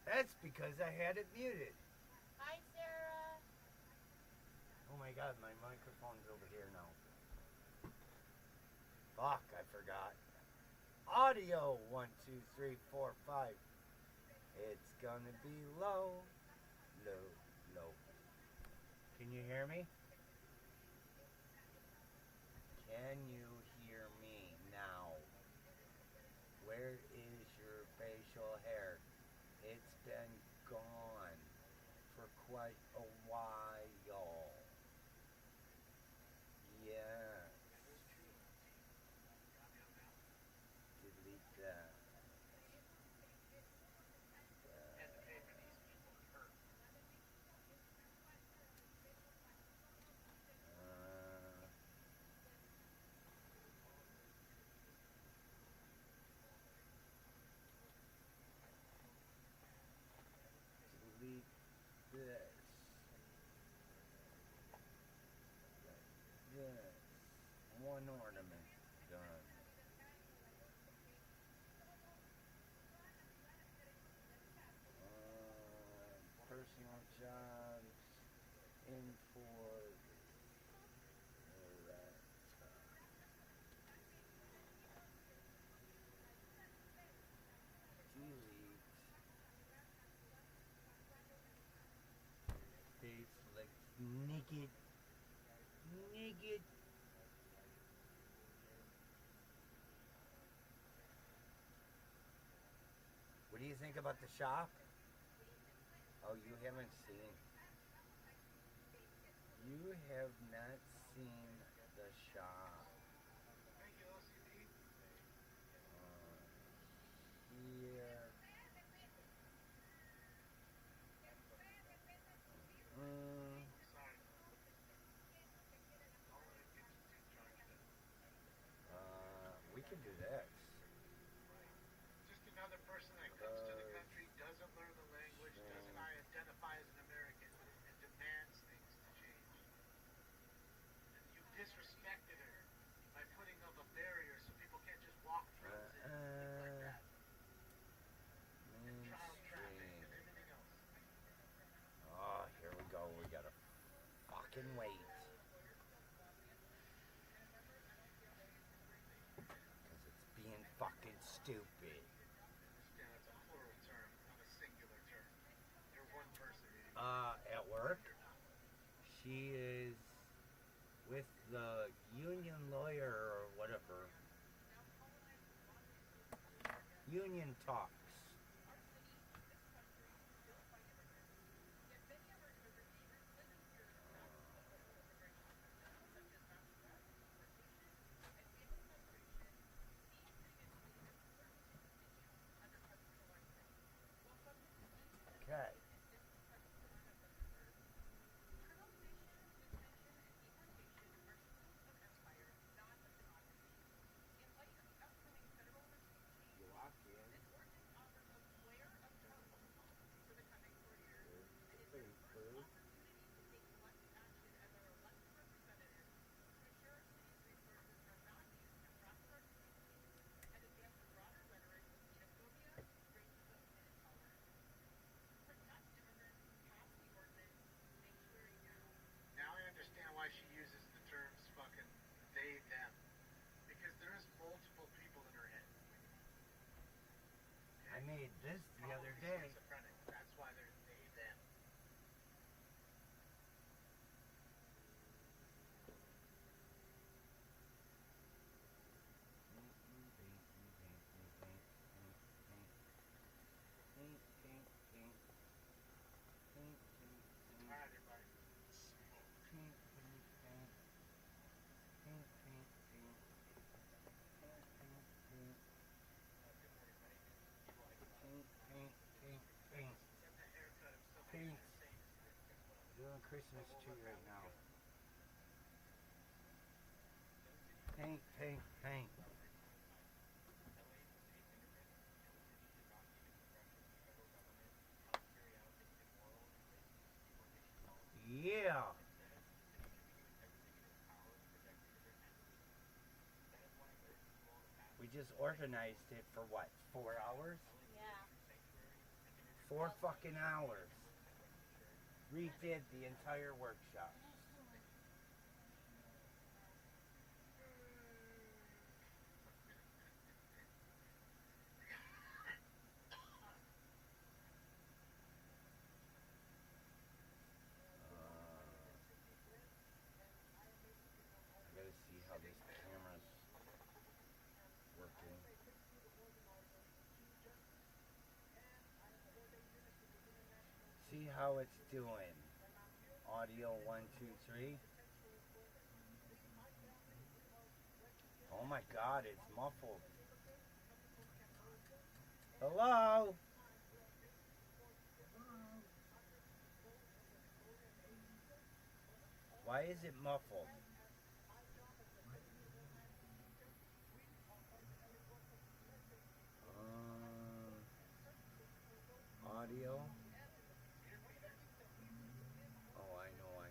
That's because I had it muted. Hi, Sarah. Oh my god, my microphone's over here now. Fuck, I forgot. Audio 1, 2, 3, 4, 5. It's gonna be low, low, low. Can you hear me? Can you hear me now? Where is your facial hair? It's been gone for quite a while. Yes. Delete that. Delete this. This. One ornament done. Personal jobs. Import. Alright. Delete. Face like naked. Naked. What do you think about the shop? Oh, you haven't seen. You have not seen the shop. Here. We can do this. Just another person that comes to the country, doesn't learn the language, doesn't identify as an American, and demands things to change. And you disrespected her by putting up a barrier so people can't just walk through it and things like that. And child traffic and everything else. Oh, here we go. We gotta fucking wait. Because it's being fucking stupid. Yeah, it's a plural term, not a singular term. You're one person. At work, she is with the union lawyer or whatever. Union talks. Okay. You walk in. There's the paper. Now I understand why she uses the terms fucking they, them. Because there's multiple people in her head. Okay? I made this the other day. Schizophrenic. That's why they're they, them. Alright, everybody. Paint. Doing Christmas tree right now. Paint, paint, paint. Yeah. We just organized it for what, 4 hours? Yeah. 4 fucking hours. Redid the entire workshop. I gotta see how this camera's working. See how it's doing. Audio 1, 2, 3. Oh my god, it's muffled. Hello? Why is it muffled? Audio? Oh, I know why.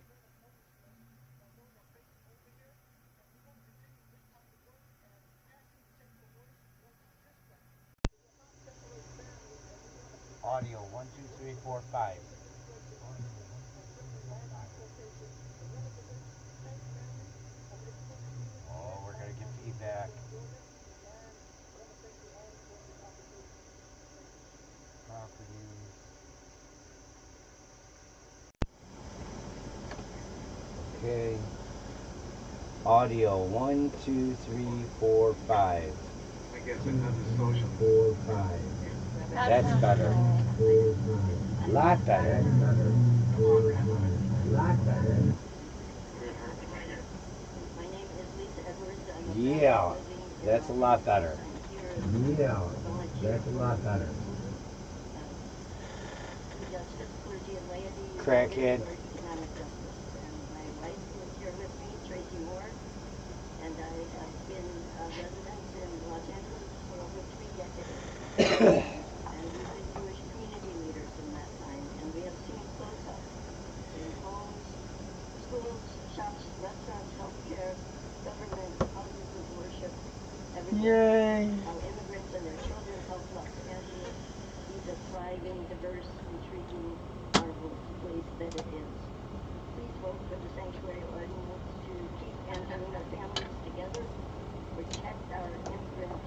Audio 1, 2, 3, 4, 5. Oh, we're gonna get feedback. Properties. Okay. Audio 1, 2, 3, 4, 5. I guess another social. 4, 5. That's better. Lot better. Lot better. Yeah, that's a lot better. Yeah, that's a lot better. Crackhead. And I have been a resident in Los Angeles for over 3 decades. And we've been Jewish community leaders in that time. And we have seen close up in homes, schools, shops, restaurants, healthcare, government, houses of worship, everything. Yay! How immigrants and their children help Los Angeles be the thriving, diverse, intriguing, marvelous place that it is. Please vote for the sanctuary ordinance to keep Angelina families together, protect our immigrant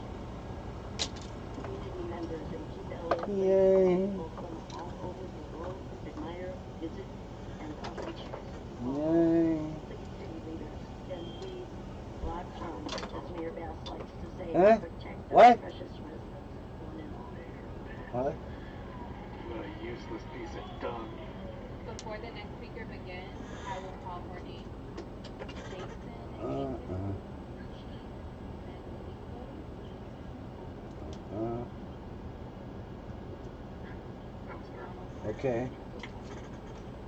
community members, and keep LA people from all over the world admire, visit, and outreach. Yay! Please, city leaders, can we lock homes, as Mayor Bass likes to say, Huh? and protect our What? precious residents, one and all. What? What a useless piece of dung. Before the next speaker begins, I will call for name. Jason Okay.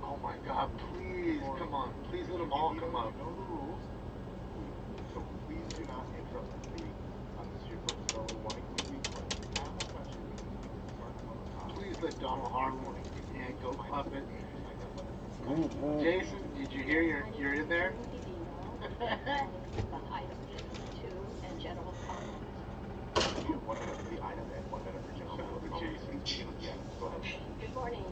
Oh my god, please, come on. Please let them all come up. Know the rules. So please do not interrupt the meeting unless you're first so wanting to speak. Have a question. Start from the top. Please let Donald Harlan and Goat Puppet. Mm-hmm. Jason, did you hear you're in there? On items 2 and general comments. You have 1 minute for the item and 1 minute for general Shut up, comments. Jason. Yeah, go ahead. Good morning.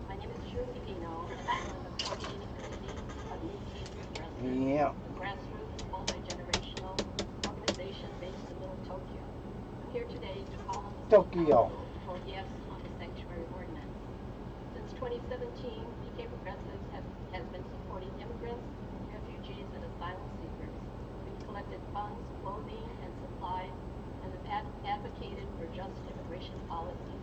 My name is June Pipino, and I'm on the coordinating committee of New Teen Progressive, Yeah. a grassroots, multi-generational organization based in Little Tokyo. I'm here today to call on the Tokyo. Council to vote yes on the sanctuary ordinance. Since 2017, PK Progressives has been supporting immigrants, refugees, and asylum seekers. We've collected funds, clothing, and supplies, and have advocated for just immigration policy.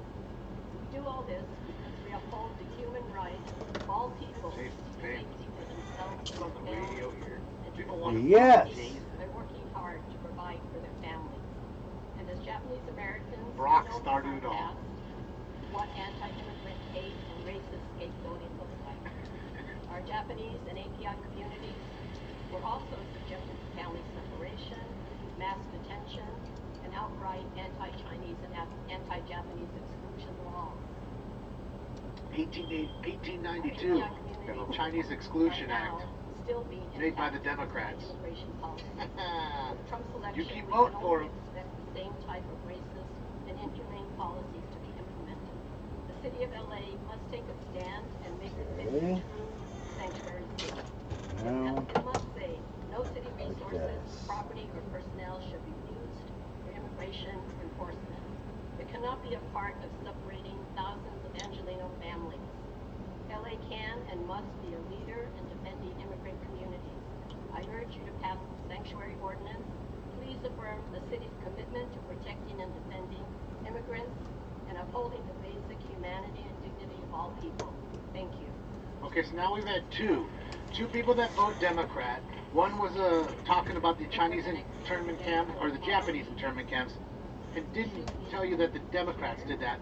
We do all this because we uphold the human right of all people to Jason's safety famous. for themselves It's and on their the radio families. here. And to People the want to Yes. They're working hard to provide for their families. And as Japanese Americans, Brock we know started from it our all. past what anti-immigrant hate and racist scapegoating looks like. Our Japanese and API communities were also subjected to family separation, mass detention, and outright anti-Chinese and anti-Japanese exclusion laws. 1892, API Chinese Exclusion are now Act. still being Made by the impacted Democrats. by immigration policy. With Trump's election, You keep we voting can for only him. expect the same type of racist and inhumane policies to be implemented. The city of LA must take a stand and make the city Okay. a true sanctuary city. Now, It must say no city like resources, this. property, or personnel should be used for immigration enforcement. It cannot be a part of separating thousands of Angelino families. LA can and must be a leader in defending immigrant communities. I urge you to pass the sanctuary ordinance. Please affirm the city's commitment to protecting and defending immigrants and upholding the basic humanity and dignity of all people. Thank you. Okay, so now we've had two people that vote Democrat. One was talking about the Chinese internment camp, or the Japanese internment camps, and didn't tell you that the Democrats did that.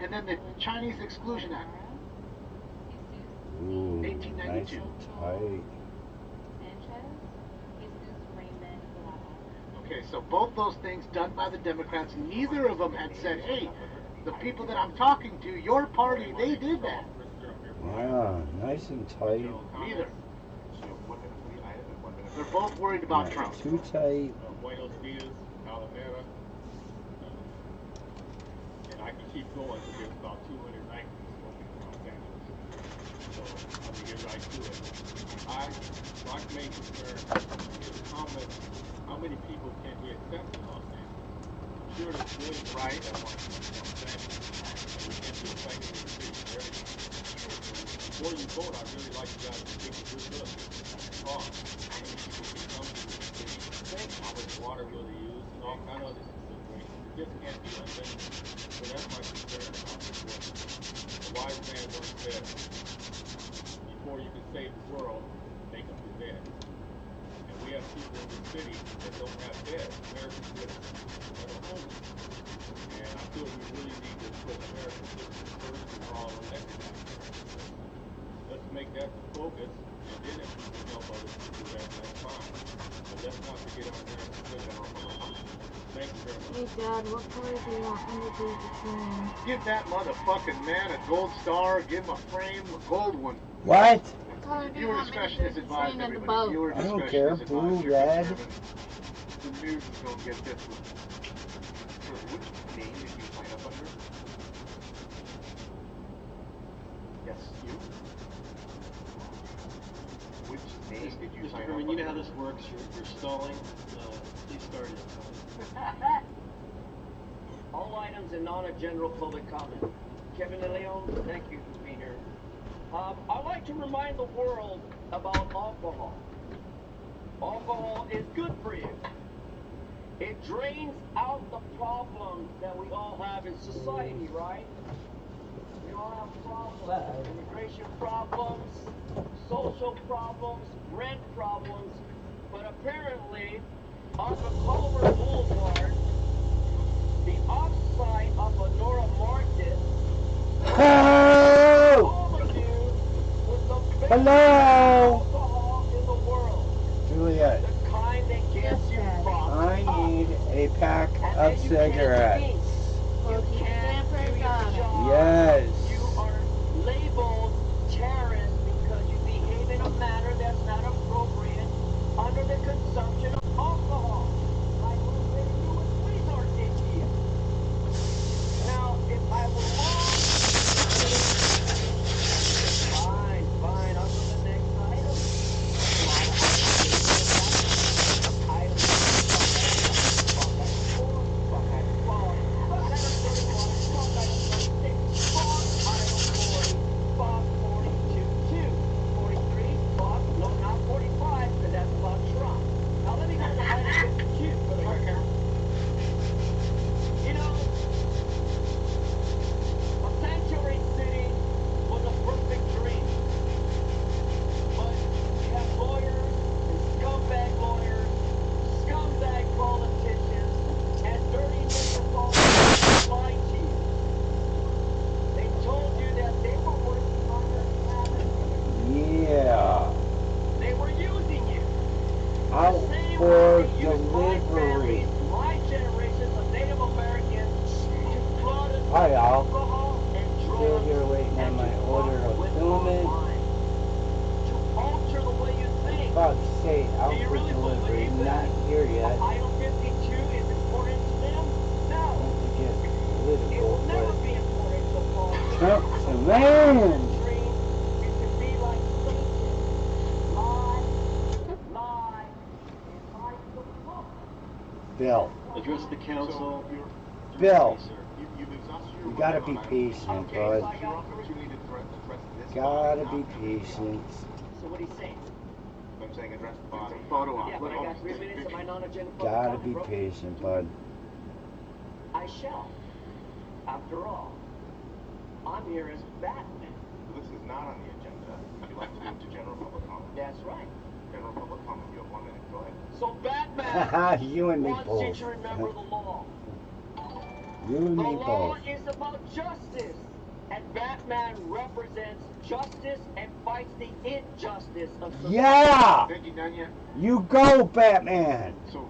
And then the Chinese Exclusion Act. Ooh, 1892. nice and tight. Okay, so both those things done by the Democrats, neither of them had said, hey, the people that I'm talking to, your party, they did that. Yeah, nice and tight. Neither. They're both worried about Trump. Too tight. Buenos Dias, Alameda. And I can keep going because there's about 290 smoking in Los Angeles. So I'm going to get right to it. My main concern is how many people can we accept in Los Angeles? I'm sure there's millions of Right. people that want to come to Los Angeles. And we can't do fighting in the city for everything. Before you vote, I'd really like you guys to take a good look at the cost. How many people can come to the city? How much water will they use? And all kind of other considerations. It just can't be unlimited. So that's my concern about this one. The wise man once said, before you can save the world, make up your bed. And we have people in the city that don't have beds, American citizens, that are homeless. And I feel we really need to put American citizens first and we're all elected. Let's make that the focus, and then if we can help other people, that's fine. But let's not forget our American citizens. Thank you very much. Hey Dad, what color do you want me to do the frame? Give that motherfucking man a gold star, give him a frame, a gold one. What? What color do you Viewer want me to discretion do is the advised, frame of the everybody. boat? Viewer I don't discretion care. is Blue, advised. You're red. determined. The news is going to get this one. Sir, which name did you sign up under? Yes, you? Which name did you Mr. sign up Herman, under? you know how this works. You're stalling. Please start it. All items and not a general public comment. Kevin DeLeon, thank you for being here. I'd like to remind the world about alcohol. Alcohol is good for you. It drains out the problems that we all have in society, right? We all have problems. Immigration problems, social problems, rent problems. But apparently, on the Culver Boulevard, the offsite of Lenora Market, Oh! all of you with the best Hello! alcohol in the world. Juliet, The kind that gets you fucked I need a pack and of then you can't cigarettes. think. Well, You you can't can't do your forget it. job. Yes. You are labeled terrorist because you behave in a manner that's not appropriate under the consumption of alcohol. Like we're saying you with resort idiot. Now, if I were wrong, fine, on to the next item. You know, a sanctuary city was a perfect dream. But we have lawyers and scumbag politicians, and dirty little politicians lied to you. They told you that they were working on your strategy. Yeah. They were using you. Out The same for way they used my delivery. family, my generation of Native Americans to flood us Hi, with y'all. alcohol and Still drugs here waiting on and my to order fuck of with filament. our mind. To alter the way you think. Fuck's sake, out Do you for really delivery. believe Not that here yet. Item 52 is important to them? No. Not to get It political, will never but be important to politicians. Trump's a man. Dream is to be like Satan. Lie, lie, and lie to the book. Bill, Address the council. Bill, You've exhausted your you gotta be limit on patient, Okay, so bud. I It's your got three. opportunity to address this Gotta body, be not everybody patient. else. So what are you saying? I'm saying address the body. It's a photo op. Yeah, but I got 3 minutes of my non-agenda public Gotta comment, be bro. patient, bud. I shall. After all, I'm here as Batman. This is not on the agenda. Would you like to move to general public comment? That's right. General public comment. You have 1 minute. Go ahead. So Batman You and me wants both. you to remember the law. You and The me law both. is about justice, and Batman represents justice and fights the injustice of society. Yeah! Thank you, Nanya. You go, Batman! So,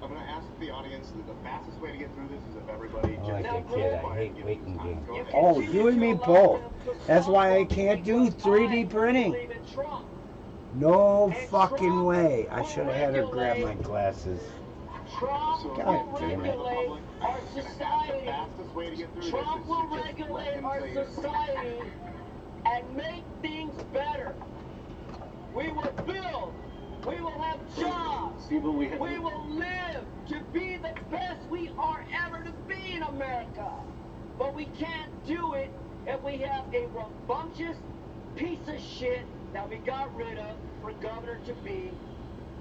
I'm going to ask the audience that the fastest way to get through this is if everybody Oh, just like a Now, kid, bro, I hate give waiting us time. games. Go ahead. Oh, you and me both. That's why I can't do 3D printing. Believe in Trump. No fucking way. I should have had her grab my glasses. Trump So, God will damn it. regulate our The society. fastest way to get through Trump this will is to just let regulate him our say it. society and make things better. We will build. We will have jobs. People we have. We will live to be the best we are ever to be in America. But we can't do it if we have a rambunctious piece of shit that we got rid of for governor to be,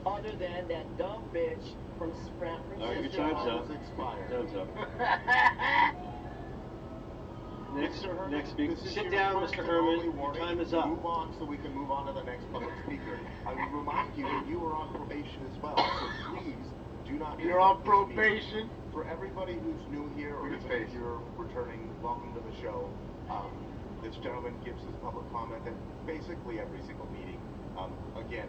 other than that dumb bitch from San All right, your Francisco. time's up. Expired. Time's up. Next, Mr. Herman, next speaker. this is Sit your down, first Mr. and Herman. only Your warning. time is up. Move on so we can move on to the next public speaker. I would remind you that you are on probation as well, so please do not. You're on interrupt this meeting. probation. For everybody who's new here, or Look at even his if face. you're returning, welcome to the show. This gentleman gives his public comment at basically every single meeting. Again,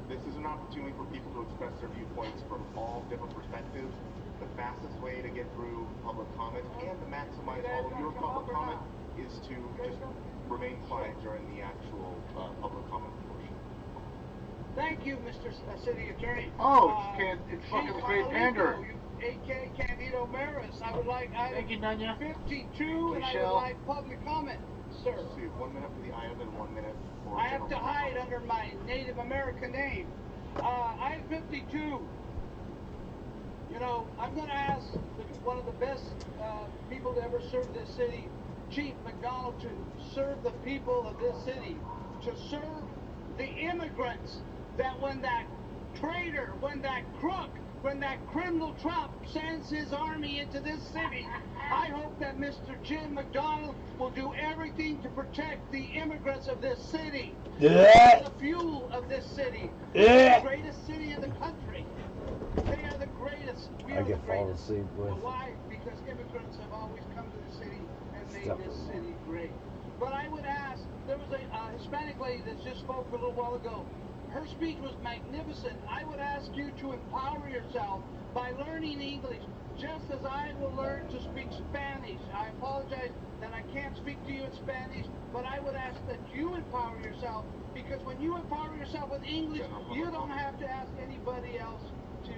this is an opportunity for people to express their viewpoints from all different perspectives. The fastest way to get through public comment and to maximize all of your public comment is to just remain quiet during the actual public comment portion. Thank you, Mr. City Attorney. Oh, it's fucking Chief Faith Pander. A.K. Candido Maris. I would like item Thank you, Nanya. 52, and I Michelle. would like public comment, sir. So you have 1 minute for the item and 1 minute for I have to general hide comment. under my Native American name. Item 52. You know, I'm going to ask one of the best people to ever serve this city, Chief McDonald, to serve the people of this city, to serve the immigrants, that when that traitor, when that crook, when that criminal Trump sends his army into this city, I hope that Mr. Jim McDonald will do everything to protect the immigrants of this city. They are the fuel of this city. It's the greatest city in the country. They are the greatest. We I are the get fall greatest. asleep with. But why? Because immigrants have always come to the city and made Stuff this is city great. But I would ask, there was a Hispanic lady that just spoke a little while ago. Her speech was magnificent. I would ask you to empower yourself by learning English, just as I will learn to speak Spanish. I apologize that I can't speak to you in Spanish, but I would ask that you empower yourself, because when you empower yourself with English, you don't have to ask anybody else to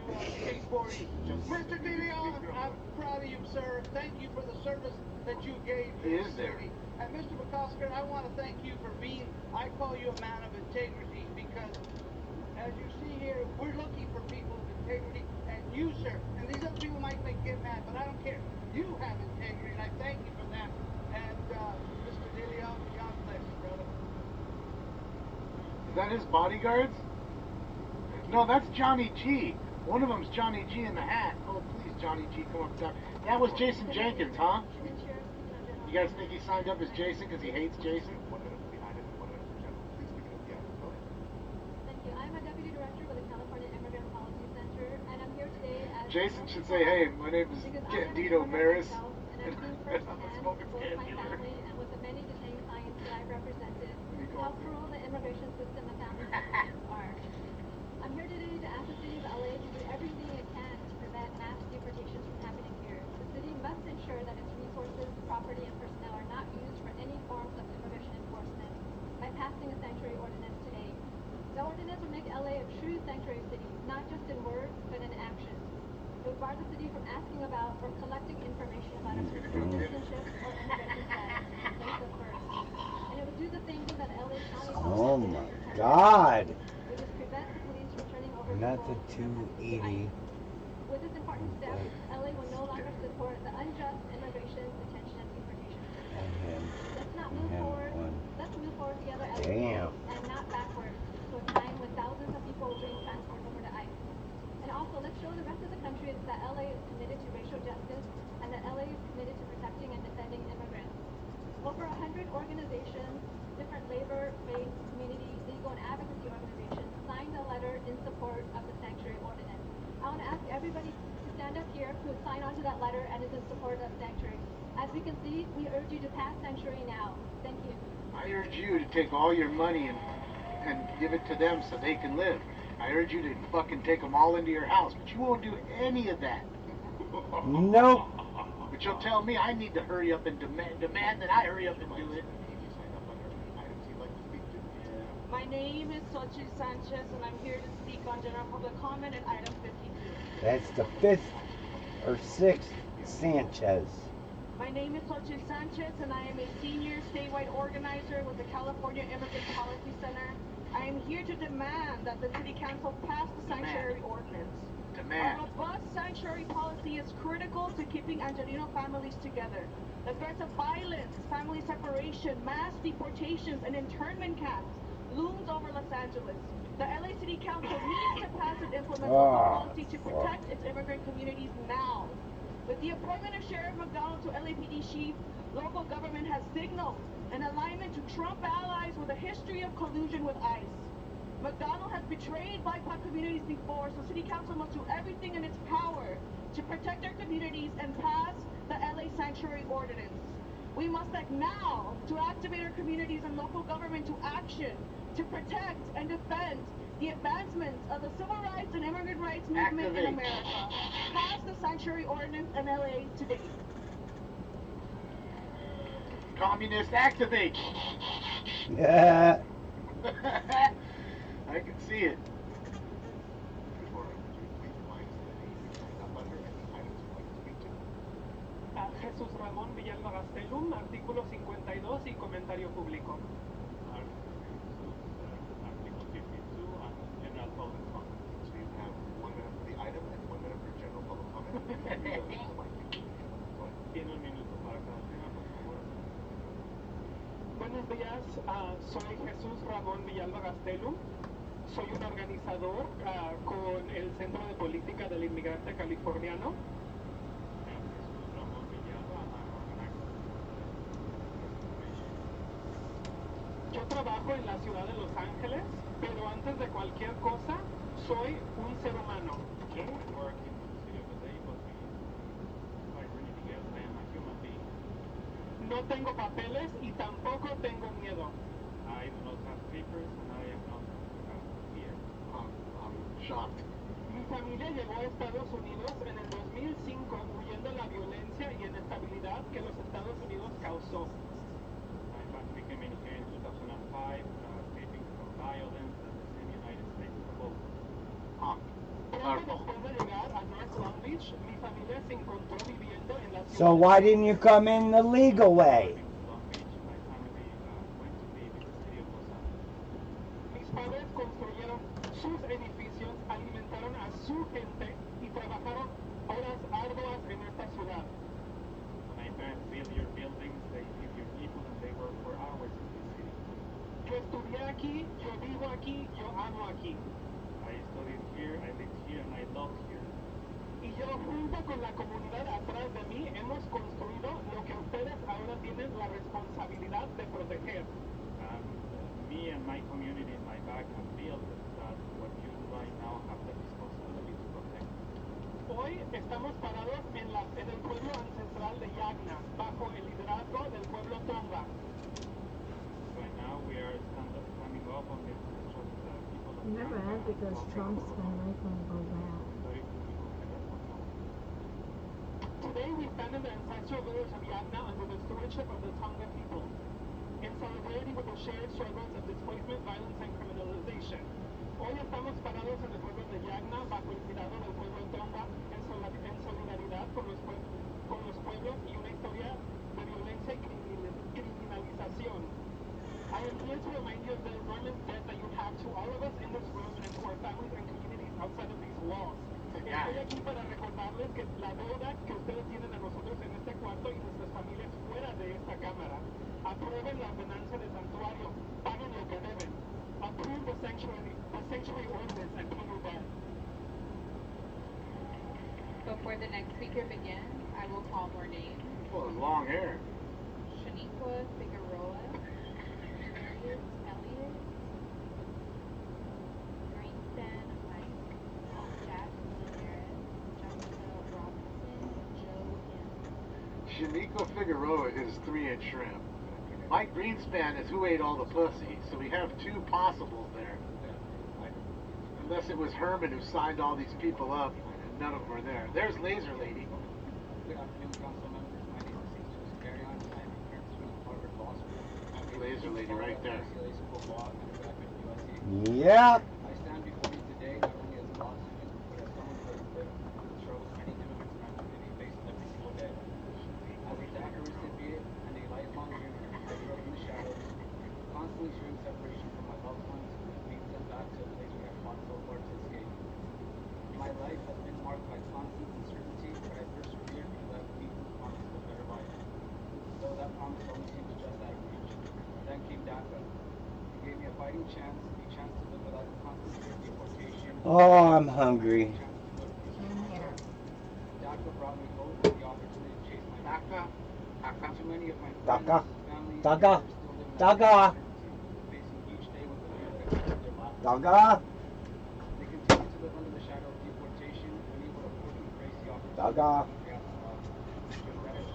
speak for you. Mr. De Leon, I'm proud of you, sir. Thank you for the service that you gave to He this is there. city. And Mr. McCosker, I want to thank you for being, I call you a man of integrity, because as you see here, we're looking for people of integrity, and you, sir, and these other people might get mad, but I don't care. You have integrity, and I thank you for that. And Mr. De Leon, God bless you, brother. Is that his bodyguards? No, that's Johnny G. One of them's Johnny G in the hat. Oh, please, Johnny G, come up top. That was Jason Jenkins, huh? You guys think he signed up as Jason because he hates Jason? 1 minute for the item and 1 minute for general. Please begin with the item. Go ahead. Thank you. I'm a deputy director with the California Immigrant Policy Center, and I'm here today as Jason should say, hey, my name is Candido Maris, and I'm seeing I'm a firsthand smoking with both can my dealer. family and with the many detained clients that I've represented how cruel the immigration system and family systems are. I'm here today to ask the city of LA to do everything it can to prevent mass deportations from happening here. The city must ensure that its resources, property, and personnel are not used for any forms of immigration enforcement by passing a sanctuary ordinance today. The ordinance will make LA a true sanctuary city, not just in word, but in action. It would bar the city from asking about or collecting information about a person's citizenship or immigration status in the place of birth. And it would do the same thing that LA County Oh Police my did in God. which is prevent the police from turning over Not the people 280. With this important step, LA will no longer support the unjust immigration, detention, and deportation of citizens. And him. Let's not And move him forward. one. Let's move forward together as a Damn. people and not backwards to a time when thousands of people were being transferred over to ICE. And also, let's show the rest of the country that LA is committed to racial justice and that LA is committed to protecting and defending immigrants. Over 100 organizations, different labor-based, community, legal, and advocacy organizations signed a letter in support of the sanctuary ordinance. I want to ask everybody to stand up here who signed onto that letter and is in support of sanctuary. As we can see, we urge you to pass sanctuary now. Thank you. I urge you to take all your money and give it to them so they can live. I urge you to fucking take them all into your house, but you won't do any of that. Nope. But you'll tell me I need to hurry up and demand that I hurry up and do it. My name is Xochitl Sanchez, and I'm here to speak on general public comment at item 52. That's the 5th or 6th Sanchez. My name is Xochitl Sanchez, and I am a senior statewide organizer with the California Immigrant Policy Center. I am here to demand that the City Council pass the sanctuary ordinance. Demand. Our robust sanctuary policy is critical to keeping Angelino families together. The threats of violence, family separation, mass deportations, and internment camps looms over Los Angeles. The LA City Council needs to pass and implement local policy to protect its immigrant communities now. With the appointment of Sheriff McDonald to LAPD chief, local government has signaled an alignment to Trump allies with a history of collusion with ICE. McDonald has betrayed BIPOC communities before, so City Council must do everything in its power to protect their communities and pass the LA Sanctuary Ordinance. We must act now to activate our communities and local government to action to protect and defend the advancements of the civil rights and immigrant rights movement in America. Pass the Sanctuary Ordinance in LA today. Communist activate! Yeah. I can see it. Jesús Ramón Villalba Gastelum, artículo 52 y comentario público. Article 52 on general public comment. So you have 1 minute for the item and 1 minute for general public comment. Tiene un minuto para cada tema, por favor. Buenos días, soy Jesús Ramón Villalba Gastelum. Soy un organizador con el Centro de Política del Inmigrante Californiano. Yo trabajo en la ciudad de Los Ángeles, pero antes de cualquier cosa, soy un ser humano. No tengo papeles y tampoco tengo miedo. I do not have papers and I am not here. I'm shocked. Mi familia llegó a Estados Unidos en el 2005 huyendo de la violencia y inestabilidad que los Estados Unidos causó. My family came in here in 2005, escaping from violence that the United States provoked. Pronto después de llegar a North Long Beach, mi familia se encontró viviendo en la ciudad. So why didn't you come in the legal way? Mis padres construyeron sus edificios, alimentaron a su gente y trabajaron horas arduas en esta ciudad. My parents build your buildings, they feed your people, and they work for hours in this city. Yo estudié aquí, yo vivo aquí, yo amo aquí. I studied here, I lived here, and I love here. Y yo junto con la comunidad atrás de mí hemos construido lo que ustedes ahora tienen la responsabilidad de proteger. Me and my community in my back have built that what you right now have the responsibility to protect. Hoy estamos parados en el pueblo ancestral de Yagna, bajo el liderazgo del pueblo Tonga. Right now we are standing up on the ancestral people of Never Yagna end because Trump's gonna make them go back. Today we stand in the ancestral village of Yagna under the stewardship of the Tonga people, in solidarity with the shared struggles of displacement, violence, and criminalization. Hoy estamos parados en el pueblo de Yagna Magna bajo el cuidado del pueblo Tonga en solidaridad con los pueblos y una historia de violencia y criminalización. I am here to remind you of the enormous debt that you have to all of us in this room and to our families and communities outside of these walls. Estoy aquí para recordarles que la deuda que ustedes tienen a nosotros en este cuarto y nuestras familias fuera de esta cámara. Aprueben la ordenanza de santuario, paguen lo que deben. Approve the sanctuary ordinance and pay your debt. Before the next speaker begins, I will call more names. Well, his long hair. Shaniqua Figueroa, Darius Elliott, Greenspan Mike, Jack Ramirez, Jessica Robinson, Joe M. Shaniqua Figueroa is 3-inch shrimp. Mike Greenspan is who ate all the pussy, so we have two possibles there. Unless it was Herman who signed all these people up, and none of them are there. There's Laser Lady. Good afternoon, council members. My name is Jesus Carrion. I'm a current student at Harvard Law School. I'm Laser Lady right there. UCLA School of Law and a graduate of USC. Yep. I stand before you today not only as a law student, but as someone who has lived the struggles many immigrants in our community face every single day. As a DACA recipient and a lifelong dreamer, I grew up in the shadows, constantly showing separation from my loved ones, which leads us back to a place we have fought so far to escape. My life has been marked by constant uncertainty, but I persevered because I believed in the promise of a better life. Though that promise only seemed just out of reach. Then came DACA. It gave me a fighting chance, a chance to live without the constant fear of deportation. Oh, I'm hungry. DACA brought me hope and the opportunity to chase my DACA. Too many of my friends, Daga. families, Daga. and still live in Daga. uncertainty, facing each day with the fear that their lives. Daga. They continue to live under the shadow of deportation, unable to fully embrace the opportunity Daga. to gas law. That is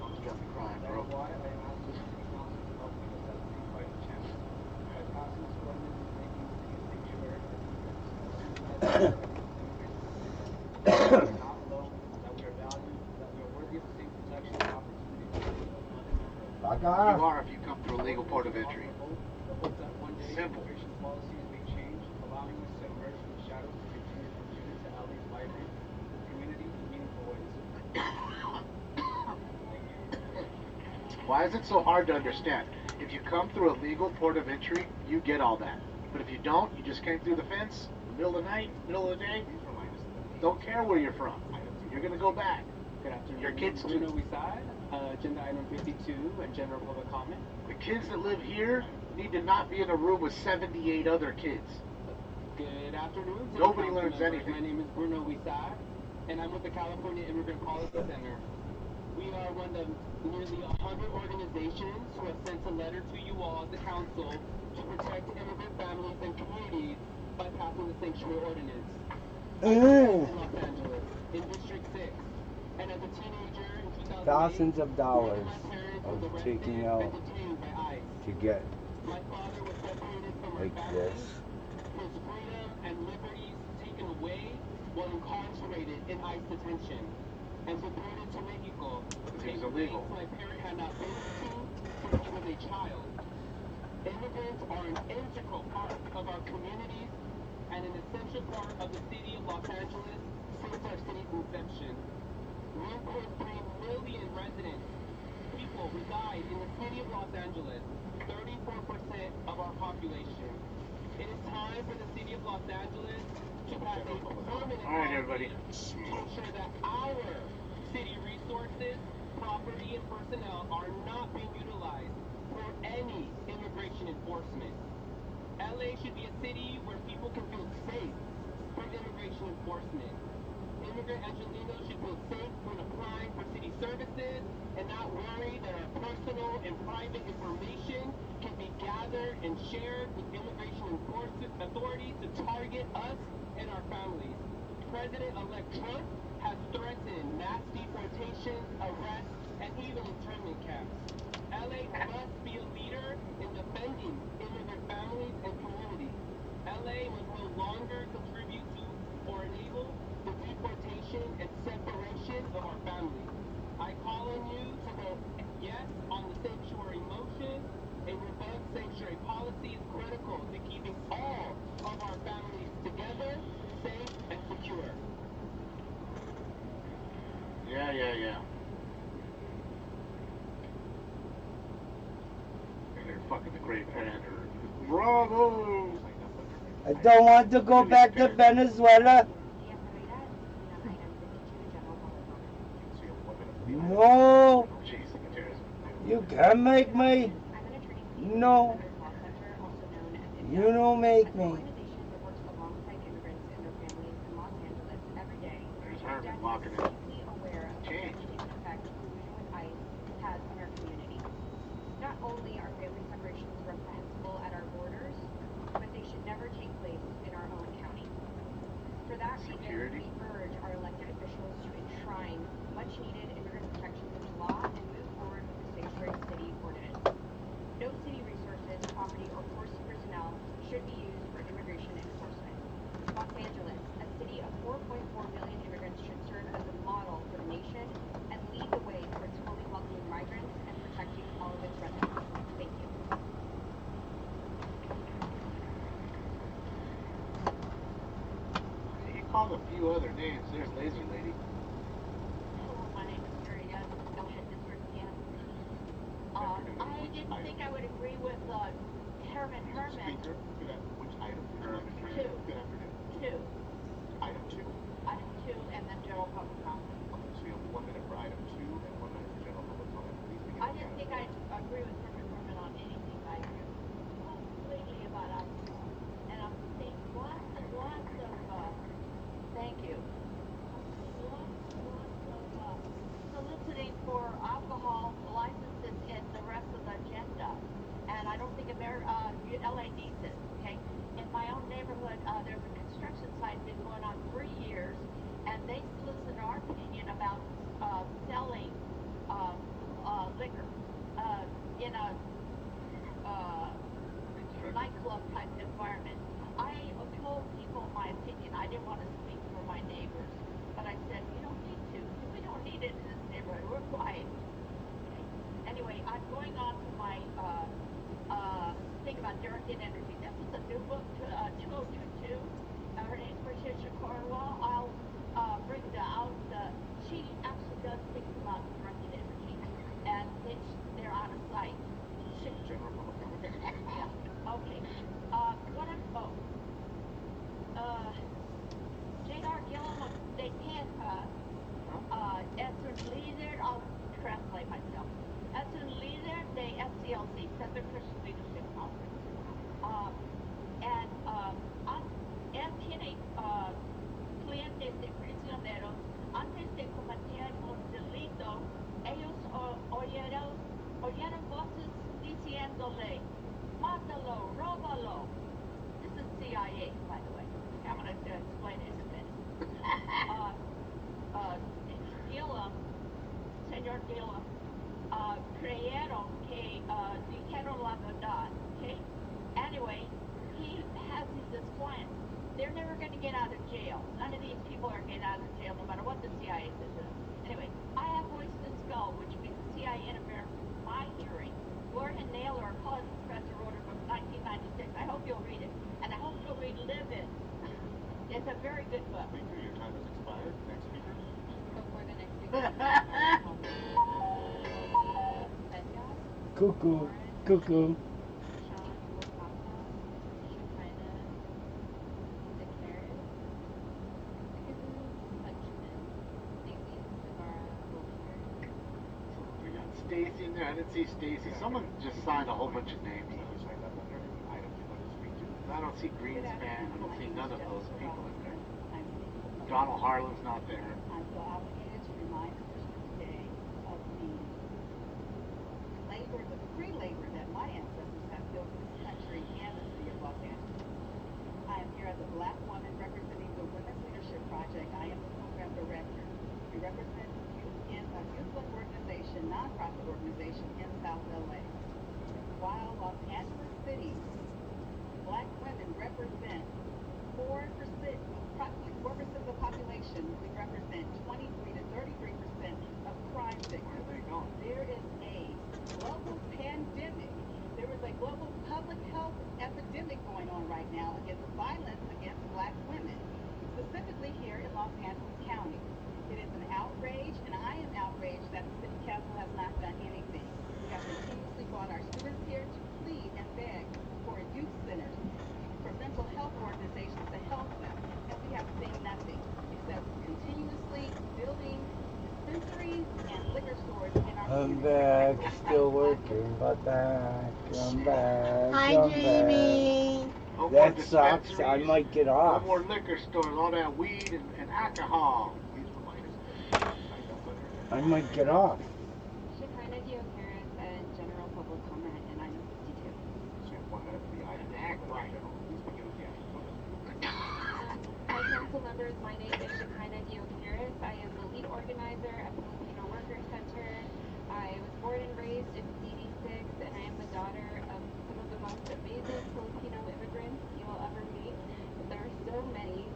crying, that bro. is why I am asking the city council to help give us that same fighting chance. By passing this ordinance and making the city a sanctuary for immigrants, as soon as I immigrants that we are not alone, that we are valued, that we are worthy of the same protection and opportunity to live with another member of the Daga. You are if you come through a legal port of entry. the hope that one day Simple. immigration policies may change, allowing us to emerge from the shadows to continue to contribute to LA's vibrant community in meaningful ways. Why is it so hard to understand? If you come through a legal port of entry, you get all that. But if you don't, you just came through the fence, middle of the night, middle of the day, don't care where you're from. You're going to go back. Good afternoon. Your kids Bruno too. Wisad, agenda item 52, and general public comment. The kids that live here need to not be in a room with 78 other kids. Good afternoon. City Nobody Council learns members. anything. My name is Bruno Wisad, and I'm with the California Immigrant Policy Center. We are one of nearly 100 organizations who have sent a letter to you all as the council to protect immigrant families and communities by passing the sanctuary ordinance. In Los Angeles, in District 6, and as a teenager in 2008, Thousands of dollars one of my parents of was arrested taking and out detained by ICE. to get My father was separated from our like family, this. his freedom and liberties taken away while incarcerated in ICE detention, and deported to Mexico, He was a illegal. place my parent had not been to since he was a child. Immigrants are an integral part of our communities and an essential part of the city of Los Angeles since our city's inception. 1.3 million residents, people reside in the city of Los Angeles, 34% of our population. It is time for the city of Los Angeles to pass a permanent All right, everybody. policy to ensure that our city resources, property, and personnel are not being utilized for any immigration enforcement. LA should be a city where people can feel safe from immigration enforcement. Immigrant Angelinos should feel safe when applying for city services and not worry that our personal and private information can be gathered and shared with immigration enforcement authorities to target us and our families. President-elect Trump has threatened mass deportations, arrests, and even internment camps. LA must be a leader in defending immigrant families and communities. LA must no longer contribute to or enable the deportation and separation of our families. I call on you to vote yes on the sanctuary motion. A robust sanctuary policy is critical to keeping all of our families together, safe, and secure. great pander. Bravo! I don't want to go back to Venezuela. No. You can't make me. No. You don't make me. There's Herman walking in. Change. Not only are family separations reprehensible at our borders, but they should never take place in our own county. For that reason, we urge our elected officials to enshrine much-needed immigrant protections into law and move forward with the sanctuary city ordinance. No city resources, property, or force personnel should be used for immigration enforcement. Los Angeles, a city of 4.4 million immigrants, should serve as a model for the nation and lead the way towards fully welcoming migrants and protecting all of its residents. Thank you. You called a few other names. There's Laser Lady. Hello, my name is Mary Ann. Don't hit this word again. I didn't think I would agree with Herman. Speaker, which item? Two. Good afternoon. Two. Item 2. Item 2, and then general public comment. Okay, so you have 1 minute for item 2 and 1 minute for general public comment. Please begin. I didn't think I'd agree with Herman on anything. I agree completely about alcohol. And I'm seeing lots and lots of, thank you. Lots of soliciting for alcohol licenses in the rest of the agenda. And I don't think LA needs it, okay? In my own neighborhood, there's a construction site been going on 3 years, and they solicited our opinion about selling liquor in a nightclub type environment. I told people my opinion. I didn't want to speak for my neighbors, but I said, you don't need to. We don't need it in this neighborhood. We're quiet. Okay. Anyway, I'm going on to my thing about direct-in energy. This is a new book, 2022. Her name's Patricia Cornwell. I'll bring out she actually does things about direct-in energy, and they're out of sight. General public comment. Yeah. Okay. What I'm J.R. Gilliam, they can't as un líder, I'll translate myself. As un líder de SCLC, Center Christian Leadership Conference. Él tiene clientes de prisioneros. Antes de cometer un delito, ellos oyeron voces diciéndole, mátalo, róbalo. This is CIA, by the way. I'm going to explain it in a minute. Gilliam, Señor Gilliam, creyeron que dijeron la verdad, okay? Anyway, he has these clients. They're never going to get out of jail. None of these people are getting out of jail, no matter what the CIA says to them. Anyway, I have voiced the skull, which means the CIA interference with my hearing. Gloria Naylor, a college professor, wrote a book in 1996. I hope you'll read it. And I hope you'll read Live It. It's a very good book. Speaker, your time has expired. Next speaker. Before the next speaker. Cuckoo. Cuckoo. Stacy in there. I didn't see Stacy. Someone just signed a whole bunch of names. I don't see Greenspan. I don't see none of those people in there. Donald Harlan's not there. I feel obligated to remind the listeners today of the labor, the free labor that my ancestors have built in this country and the city of Los Angeles. I am here as a black woman representing the Women's Leadership Project. I am the program director. We represent a youth-led organization, nonprofit organization in South LA. While Los Angeles City black women represent approximately 4% of the population. We represent 23 to 33% of crime victims. There is a global pandemic. There is a global public health epidemic going on right now against violence against black women, specifically here in Los Angeles County. It is an outrage, and I am outraged that the city council has not done anything. We have continuously brought our students here to plead and beg specifically building dispensaries and liquor stores in our I'm community. back, still working, but back. I'm back. Hi, I'm Jamie. No more That sucks. I dispensaries, might get no off. more liquor stores, all that weed and alcohol. I might get off. Shekinah Geocaris and general public comment in item 52. Hi, council members. My name is Shekinah Geocaris. I am the lead organizer at Filipino Worker Center. I was born and raised in CD6, and I am the daughter of some of the most amazing Filipino immigrants you will ever meet. There are so many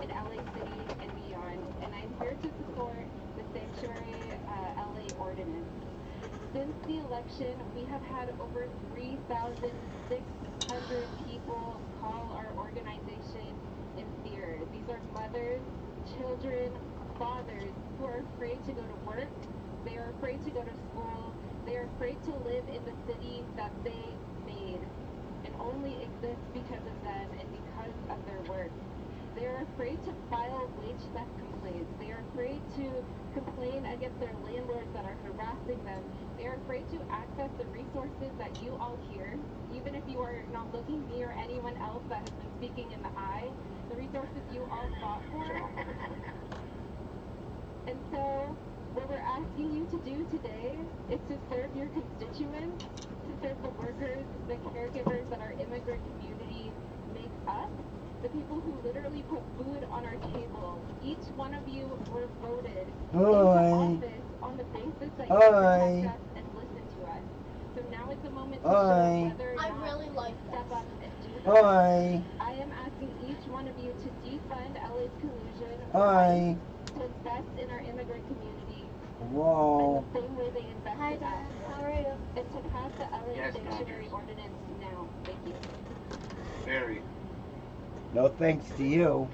in LA City and beyond, and I'm here to support the Sanctuary LA Ordinance. Since the election, we have had over 3,600 people call our organization in fear. These are mothers, children, fathers who are afraid to go to work. They are afraid to go to school. They are afraid to live in the city that they made and only exist because of them and because of their work. They are afraid to file wage theft complaints. They are afraid to complain against their landlords that are harassing them. They are afraid to access the resources that you all hear, even if you are not looking me or anyone else that has been speaking in the eye, the resources you all fought for. And so, what we're asking you to do today is to serve your constituents, to serve the workers, the caregivers that our immigrant community makes up, the people who literally put food on our table. Each one of you were voted into office on the basis that you protect us and listen to us. So now is the moment to show whether or not you step up and do that. I am asking each one of you to defund LA's collusion, to invest in our immigrant community, in the same way they invested us. How are you? And to pass the LA Sanctuary Ordinance now. Thank you. Very. No thanks to you.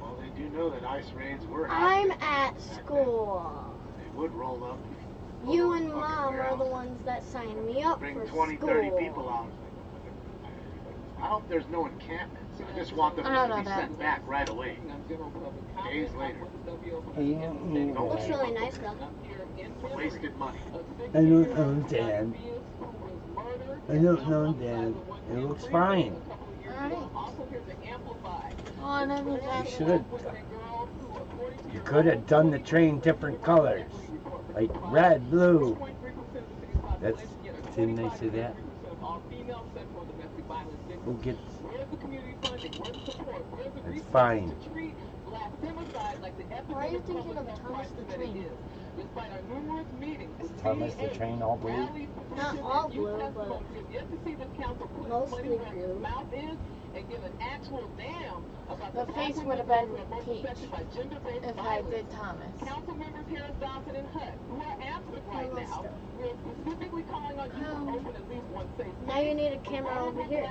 Well, they do know that ICE raids were I'm happening at school. They would roll up. You and Mom are the ones that signed me up Bring for 20, school. 30 people out. I hope there's no encampments. I just want them to be sent back right away. Days later. Looks really nice though. Wasted money. I don't know, Dad. I don't know, Dad. It looks fine. You should have. You could have done the train different colors, like red, blue. That's. Didn't they say that? Who gets? It's fine. Why are you thinking of Thomas the Train? Is Thomas the Train all blue? Not all blue, but mostly blue. The face would have been peach if I did Thomas. Now you need a camera over here.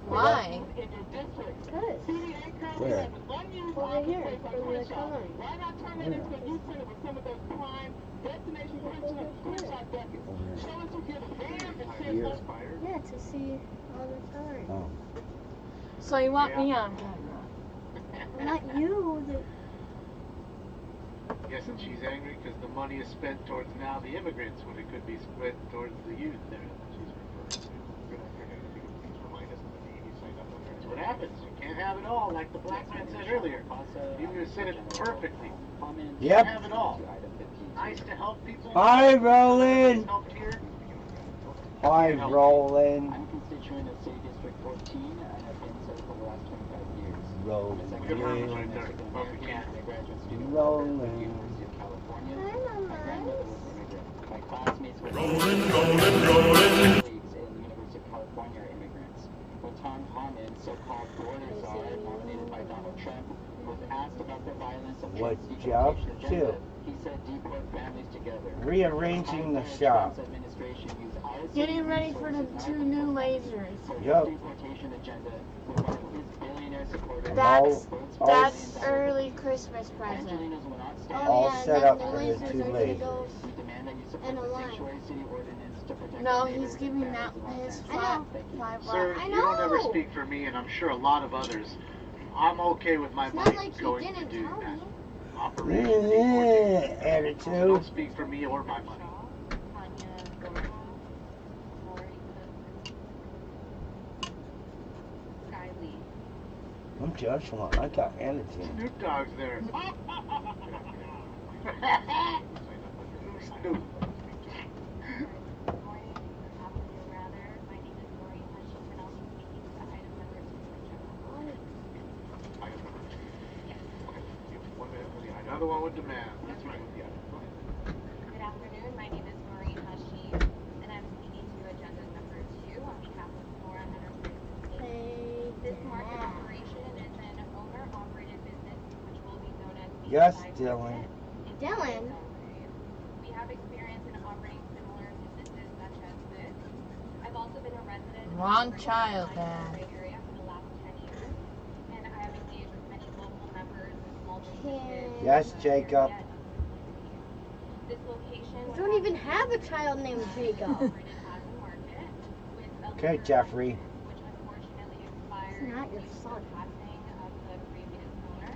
Why? Because. Where? Over here, from the color. Here. Yeah, to see all the colors. Oh. So you want me on camera? Well, not you. Yes, and she's angry because the money is spent towards now the immigrants when it could be spent towards the youth there that she's referring to. Please remind us of the name you signed up under. That's what happens. You can't have it all, like the black man said earlier. You said it perfectly. Yep. You can't have it all. Nice to help people. Hi, Roland. Helped here. Hi, Roland. I'm a constituent of City District 14 and have been so for the last 25 years. Roland. We got Herman's right there. Perfect cat. Roland. University of California. My grandmother was an immigrant. My classmates were Roland. colleagues in the University of California are immigrants. When Tom Harmon, so-called border czar nominated by Donald Trump, was asked about the violence of What Trump's job deportation too? agenda, he said deport families together. Rearranging the shop. Getting ready for the 2 new lasers. Yup. That's early Christmas present. All yeah, set and up then for the the lasers 2 are gonna lasers. go in a line. No, he's giving that his 5 Sir, you don't ever speak for me, and I'm sure a lot of others. I'm okay with my money like going he to didn't do tell that. me. Attitude. Don't speak for me or my money. I'm Joshua. I got attitude. Snoop Dogg's there. Snoop. Another one with demand. That's right. Good afternoon. My name is Maureen Hashim, and I'm speaking to agenda number 2 on behalf of Flora Enterprises Inc. This market operation is an owner-operated business which will be known as Yes, Dylan. Dylan? We have experience in operating similar businesses such as this. I've also been a resident Wrong of the child, Greater Dad. area for the last 10 years, and I have engaged with many local members and small businesses. Yes, Jacob. This location You don't even have a child named Jacob. Okay, Jeffrey. which unfortunately expired It's not your due to son. the passing of the previous owner.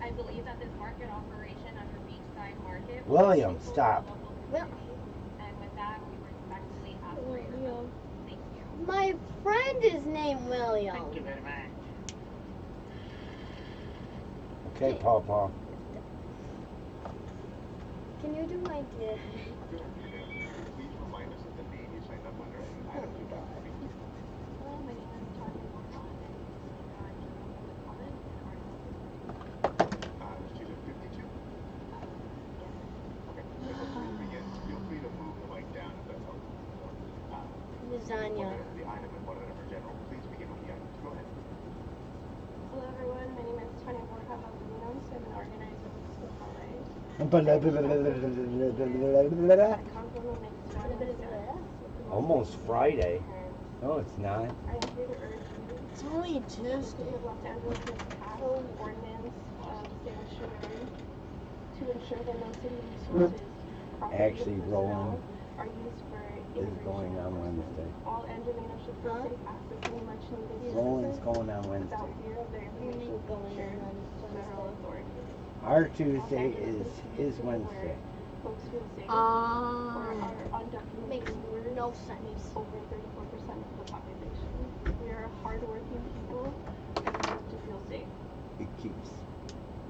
I believe that this market operation under Beachside Market will William, be stop. local communities, and with that, we respectfully ask for your vote. Thank you. My friend is named William. Thank you very much. Okay, Pawpaw. Can you do my dad? Please remind us of the name you signed up under and item you got. Hello, my name is Tanya Morgan, and She's at 52. Okay, so please begin. Feel free to move the mic down if that's helpful. Lasagna. The item and one item for general. Please begin with the item. Go ahead. Hello everyone, my name is Tanya Borja Baldinos. I'm an organizer with Swift LA. Almost Friday. No, it's not. I am here to urge you. It's only The Tuesday. city of Los Angeles has passed an ordinance sanctuary to ensure that no city resources, property, Actually, or Roland personnel are used for is going on Wednesday. all Angelinos should feel safe accessing much needed Roland's services going on Wednesday. without fear of their information being shared with federal authorities. Our Tuesday is Wednesday. Folks feel safe or are undocumented Makes immigrants, no sense. over 34% of the population. We are hardworking people and deserve to feel safe. It keeps.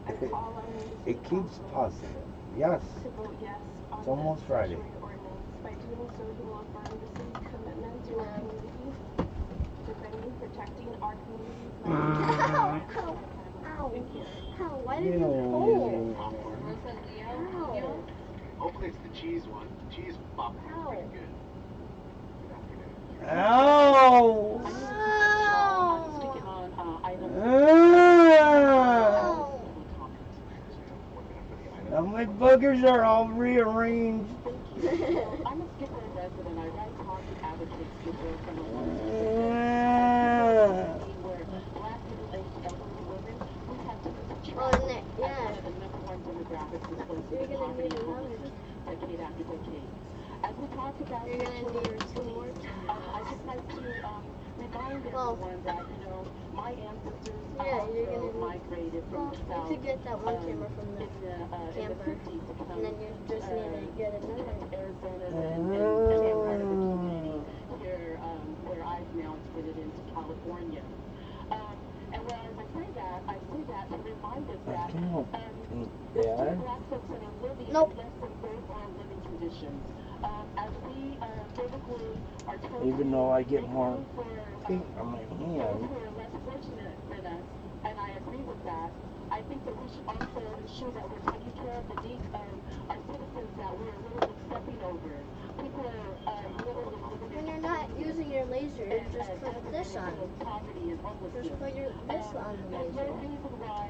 I call on you, the It city keeps council, positive. Yes. to vote yes on It's almost the Friday. sanctuary ordinance. By doing so, you will affirm the city's commitment to our community, defending, protecting our community's land. Thank you. How? Why did you pull? Rosalía. Hopefully it's the cheese one. Cheese popcorn is pretty good. Ow! Now my boogers are all rearranged. I'm a Skid Row resident. I write, talk, and advocate Skid Row from a where black middle-aged elderly women who have to travel as one of the number one demographics displacing in poverty and homelessness decade after decade. As we talk about sanctuary cities, I'd just like to remind everyone that, you know, my ancestors also migrated from the south you could get that one camera from the camper, and then you just need to get another. Arizona and part of the community here where I've now extended into California. And whereas I say that to remind us that black folks that are living in less than third world living conditions. As we biblically are told, Even though I get more feet on my those hands. who are less fortunate than us, and I agree with that. I think that we should also ensure that we're taking care of the needs of our citizens that we're literally stepping over. People are literally living When you're not using your laser, just put this on. poverty and homelessness. Just put this on the There's no laser. reason why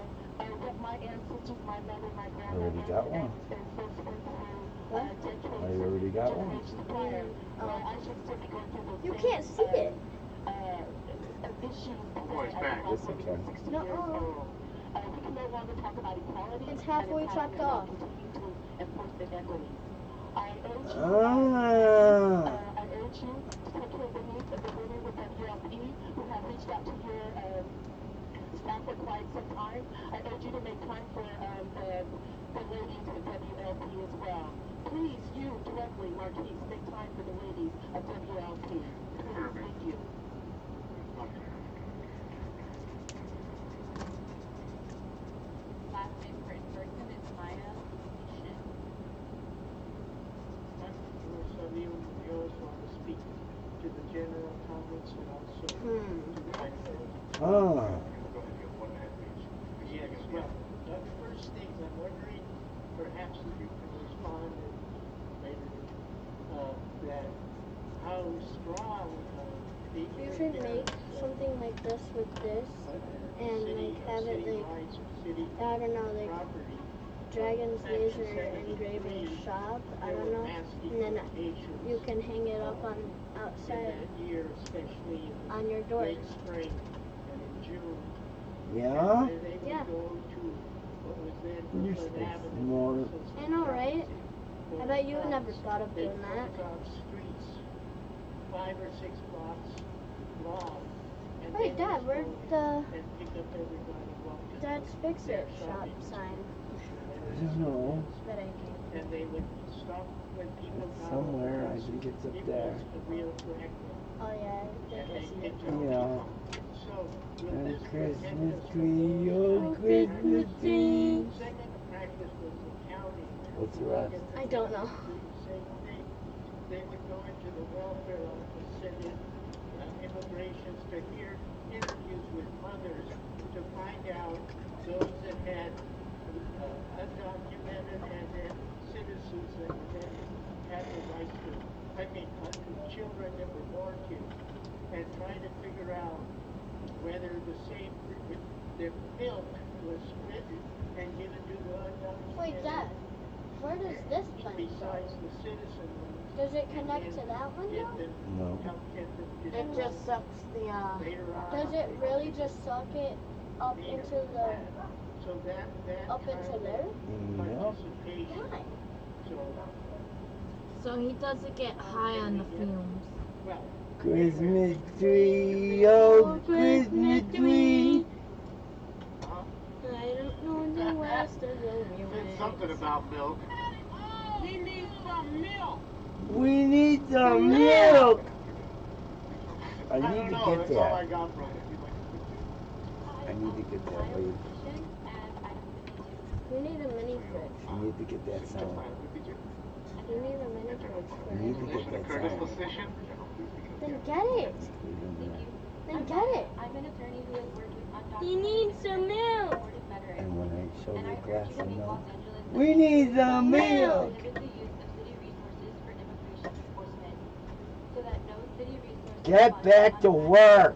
what my ancestors, my mother, my I already grandmother, got one. and folks went through decades, I already got one. generations prior, I should still be going through those You same, can't see it. issues Oh, it's back. Yes, I can. 60 years old. We can no longer talk about equality. It's halfway chopped off. Continue to enforce inequities. I urge you, I urge you to take care of the needs of the women with WLP who have reached out to your on for quite some time. I urge you to make time for the ladies of WLP as well. Please, you directly, Marquise, make time for the ladies of WLP. Please, thank you. Last name for in person is Maya Shin. We also want to speak to the general comments and also to the Yes, well, first things I'm wondering, perhaps if you can respond later, that how strong You should make something like this with this, and like have it like, I don't know, like Dragon's Laser Engraving shop, I don't know, and then you can hang it up on outside on your doors. Yeah? Yeah. You're so smart. I know, right? I bet you never thought of doing that. 5 or 6 blocks long. Wait, Dad, where'd the Dad's Fix-It shop sign I don't know. that I gave? And they would stop when people It's somewhere. I think it's up there. Oh yeah, I think I see it. Yeah. So, And Christmas tree, oh Christmas tree. second practice was accounting. What's the rest? I don't know. They would go into the welfare office, send in immigrations to hear interviews with mothers to find out those that had undocumented and then citizens that then had the right to, children that were born here, and trying to figure out whether the same, their milk was split and given to the undocumented. Wait, Dad, where does this plant Besides the citizen ones. Does it connect to that one though? No. It just sucks the Does it really just suck it up into the up into there? Yep. Why? So he doesn't get high on the fumes. Christmas tree, oh Christmas tree. I don't know the rest of the lyrics. Something about milk. He needs some milk. We need some milk. I need to get That's that. all I got from it. I need to get that. Wait. You need a mini fridge. I need to get that sound. You need a mini fridge for I need to get that sound. Then get it. Then get it. I'm an attorney who has worked with undocumented. He needs some milk. And when I show And I the urge glass you to of make milk, Los Angeles we need some milk. limit the use of city resources for immigration enforcement so that no city resources get back to work.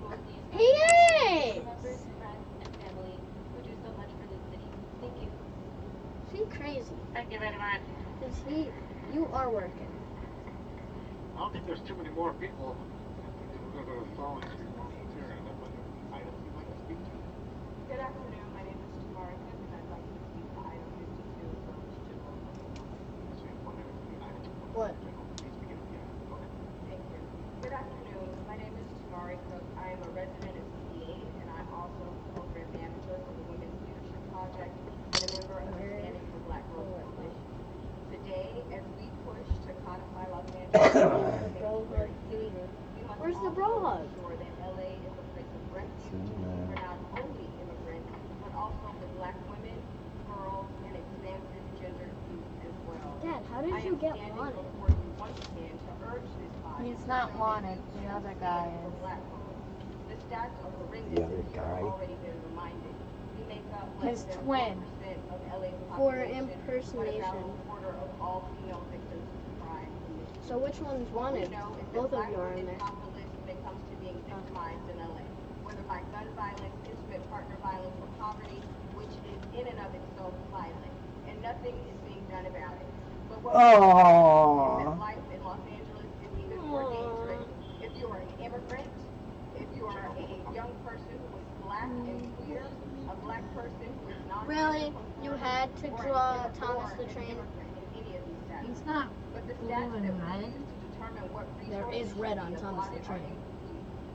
He is. Members, friends, and family who do so much for this city. Thank you. She crazy. Thank you very much. Cause you are working. I don't think there's too many more people. We'll go to the phone. Good afternoon. My name is Tamara Cook, and I'd like to speak to item 52 of those two. What? Thank you. Good afternoon. My name is Tamara Cook. I am a resident of CB8, and I'm also the program manager for the Women's Leadership Project and a member of the Standing for Black Girls Coalition. Today, as we push to codify Los Angeles, Where's the bra hug? ensure that LA is a place of refuge for not only immigrants, but also for Black women, girls, and expansive gendered youth as well. Dad, how did you get wanted? He's not wanted. The other guy is. The stats are horrendous. The other guy. Already been reminded. We make up His twin. of LA's For population, impersonation. but about a quarter of all female victims of crime in this city. So which one's wanted? Both of you are in there. When it comes to being victimized in LA, whether by gun violence, intimate partner violence, or poverty, which is in and of itself violent, and nothing is being done about it. But what we know is that life in Los Angeles is even more dangerous if you are an immigrant, if you are a young person who is Black and queer, a Black person who is not Really? You had to draw Thomas the Train? He's not blue and red. There is red on Thomas the Train.